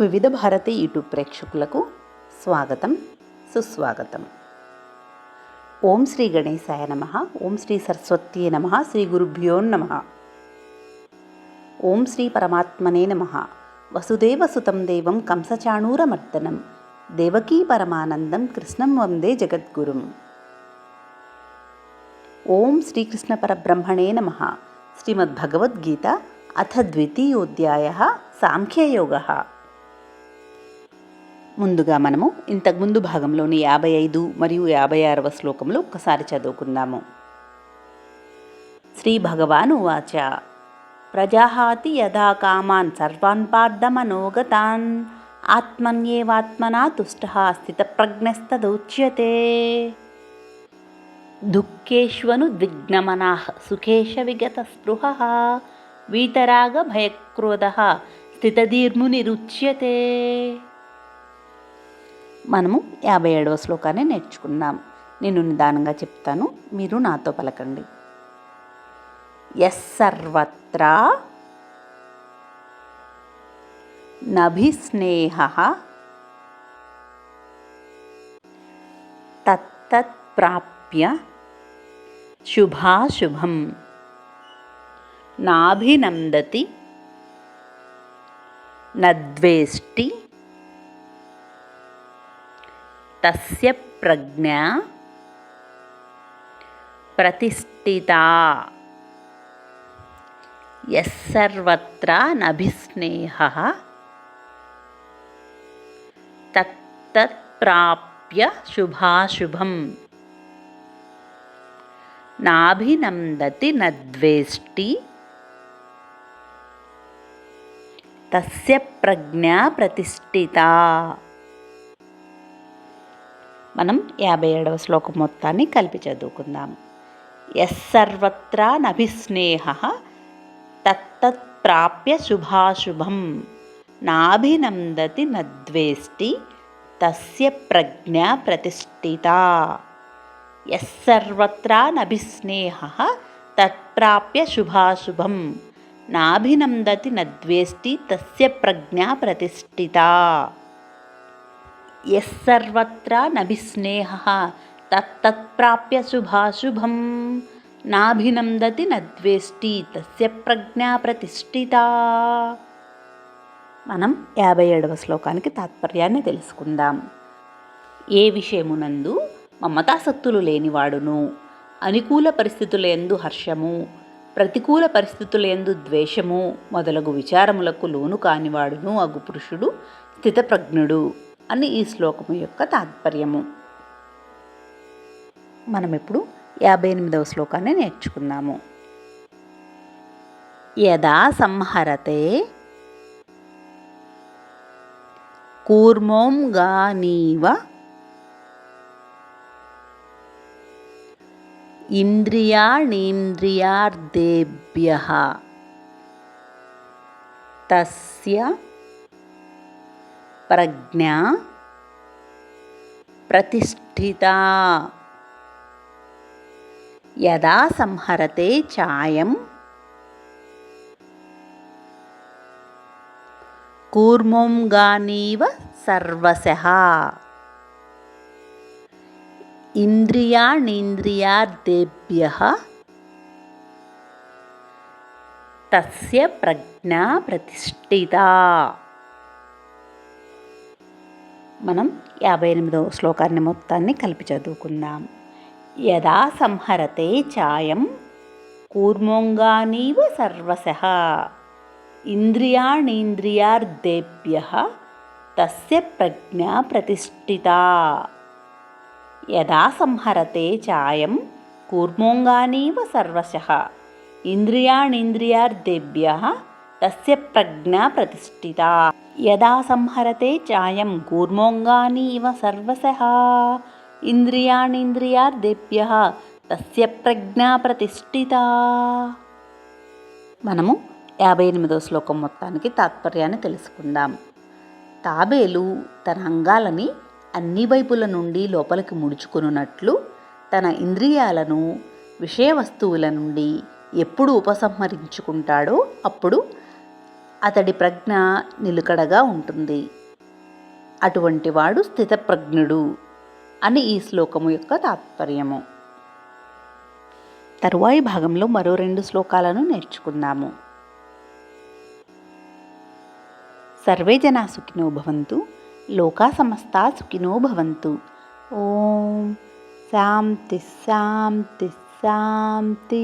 వివిధ భారతి యూట్యూబ్ ప్రేక్షకులకు స్వాగతం, సుస్వాగతం. ఓం శ్రీ గణేశాయ నమః. ఓం శ్రీ సరస్వత్యే నమః. శ్రీ గురుభ్యో నమః. ఓం శ్రీ పరమాత్మనే నమః. వసుదేవసుతం దేవం కంసచాణూరమర్దనం దేవకీ పరమానందం కృష్ణం వందే జగద్గురుం. ఓం శ్రీకృష్ణ పరబ్రహ్మణే నమః. శ్రీమద్భగవద్గీత అథ ద్వితీయోధ్యాయః సాంఖ్యయోగః. ముందుగా మనము ఇంతకుముందు భాగంలోని 55 మరియు 56వ శ్లోకములు ఒక్కసారి చదువుకుందాము. శ్రీ భగవాన్ ఉవాచ ప్రజాహాతి యదా కామాన్ సర్వాన్ పార్థమనోగతాన్ ఆత్మన్యేవాత్మనా తుష్టః స్థితప్రజ్ఞస్తదోచ్యతే. దుఃఖేష్వను ద్విగ్నమనాః సుఖేష విగతస్పృహః వీతరాగ భయక్రోధః స్థితధీర్మునిరుచ్యతే. మనము 57వ శ్లోకాన్ని నేర్చుకున్నాం. నేను నిదానంగా చెప్తాను, మీరు నాతో పలకండి. యస్సర్వత్రా నభిస్నేహః తత్తత్ ప్రాప్య శుభాశుభం నాభినందతి నద్వేష్టి తస్య ప్రజ్ఞా ప్రతిష్ఠితా. యస్సర్వత్రా నభిస్నేహః తత్తత్ ప్రాప్య శుభాశుభం నాభినందతి నద్వేష్టి తస్య ప్రజ్ఞా ప్రతిష్ఠితా. మనం 57వ శ్లోకం మొత్తాన్ని కలిపి చదువుకుందాం. యస్సర్వత్రా నభిస్నేహః తత్తత్ ప్రాప్య శుభాశుభం నాభినందతి నద్వేష్టి తస్య ప్రజ్ఞా ప్రతిష్ఠితా. యస్సర్వత్రా నభిస్నేహః తత్ప్రాప్య శుభాశుభం నాభినందతి నద్వేష్టి తస్య ప్రజ్ఞా ప్రతిష్ఠితా. యస్సర్వత్రా నభిస్నేహః తత్తత్ప్రాప్య శుభాశుభం నాభినందతి నద్వేష్టి తస్య ప్రజ్ఞా ప్రతిష్ఠితా. మనం 57వ శ్లోకానికి తాత్పర్యాన్ని తెలుసుకుందాం. ఏ విషయమునందు మమతాసక్తులు లేనివాడును, అనుకూల పరిస్థితులందు హర్షము, ప్రతికూల పరిస్థితులందు ద్వేషము మొదలగు విచారములకు లోను కానివాడును అగు పురుషుడు స్థితప్రజ్ఞుడు అని ఈ శ్లోకము యొక్క తాత్పర్యము. మనం ఇప్పుడు 58వ శ్లోకాన్ని నేర్చుకుందాము. యదా సంహరతే కూర్మోంగానీవ ఇంద్రియాణీంద్రియార్థేభ్యః తస్య ప్రజ్ఞా ప్రతిష్ఠితా. యదా సంహరతే చాయం కూర్మోంగానీవ సర్వశః ఇంద్రియాణీంద్రియార్థేభ్యః తస్య ప్రజ్ఞా ప్రతిష్ఠితా. మనం 58వ శ్లోకాన్ని మొత్తాన్ని కలిపి చదువుకుందాం. యదా సంహరతే చాయం కూర్మోంగానీవ సర్వశః ఇంద్రియాణీంద్రియార్థేభ్యః తస్య ప్రజ్ఞా ప్రతిష్ఠితా. యదా సంహరతే చాయం కూర్మోంగానీవ సర్వశః ఇంద్రియాణీంద్రియార్థేభ్యః తస్య ప్రజ్ఞా ప్రతిష్ఠితా. యదా సంహరతే చాయం కూర్మోంగానీవ సర్వశః ఇంద్రియాణీంద్రియార్థేభ్యః తస్య ప్రజ్ఞా ప్రతిష్ఠితా. మనము 58వ శ్లోకం మొత్తానికి తాత్పర్యాన్ని తెలుసుకుందాం. తాబేలు తన అంగాలని అన్ని వైపుల నుండి లోపలికి ముడుచుకున్నట్లు తన ఇంద్రియాలను విషయ వస్తువుల నుండి ఎప్పుడు ఉపసంహరించుకుంటాడో అప్పుడు అతడి ప్రజ్ఞ నిలుకడగా ఉంటుంది. అటువంటి వాడు స్థితప్రజ్ఞుడు అని ఈ శ్లోకము యొక్క తాత్పర్యము. తరువాయి భాగంలో మరో 2 శ్లోకాలను నేర్చుకుందాము. సర్వే జనా సుఖినో భవంతు, లోకా సమస్తా సుఖినో భవంతు. ఓం శాంతి శాంతి శాంతి.